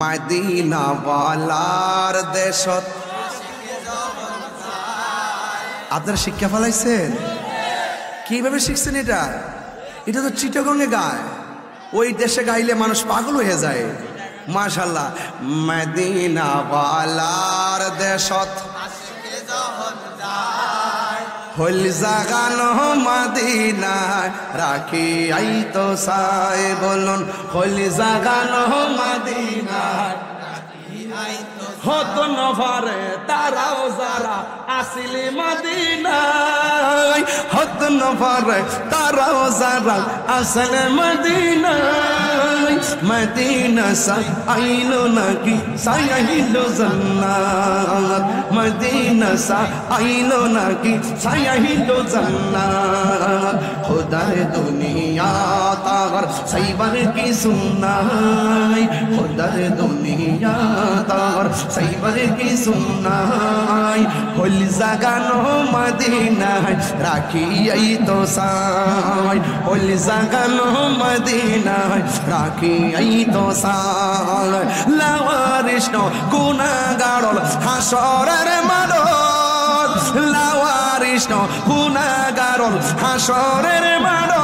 Medina ওয়ালার দেশত আপনারা শিক্ষা ফেলাইছেন? কিভাবে শিখছেন? এটা তো চিটাগংয়ে গায়, ওই দেশে গাইলে মানুষ পাগল হয়ে যায়। মাশাআল্লাহ। মদিনা ওয়ালার দেশত হল জাগানো মদিনায় রাখি আই তো সাই, বলুন হল জাগানো মদিনায় হত নভারে তারাও যারা আসিলি মদিনায়, হত নভারে তারাও যারা আসলে মদিনায়। মদিনা সাই আইলো নাকি সাই আইলো জান্নাত, মদিনা সাই আইলো নাকি সাই আইলো জান্নাত। খোদার দুনিয়া তার সাইবার কি সুন্নাই, খোদার দুনিয়া তার সাইবার কি সুন্নাই। হল জাগানো মদিনায় রাখি আই তো সাই, হল জাগানো মদিনায় রাখি আই তো সাই। লাওয়ারিস গুনাহগার হাসরের মাঠত, লাওয়ারিস গুনাহগার হাসরের মাঠত।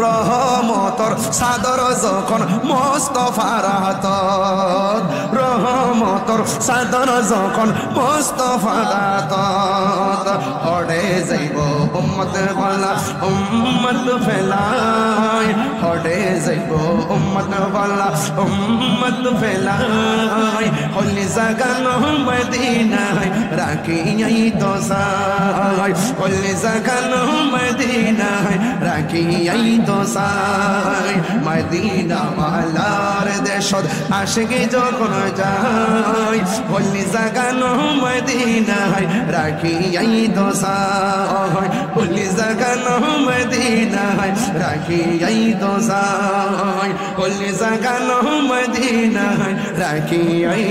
রহমতর সাদর যখন মুস্তাফার হাতত, রহমতর সাদর যখন মুস্তাফার হাতত। হড়ে যাইব উম্মত ওয়ালা উম্মত ফেলাই, হড়ে যাইব উম্মত ওয়ালা উম্মত ফেলাই। হল জাগানো মদিনায় রাখি আই তো সাই, হল জাগানো মদিনায় রাখি আই তো সাই। মদিনা ওয়ালার দেশত আশিকি যখন যাই, হল জাগানো মদিনায় রাখি আই তো সাই, হল জাগানো মদিনায় রাখি আই তো সাই, হল জাগানো মদিনায় রাখি আই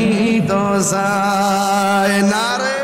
তো সাই। নারে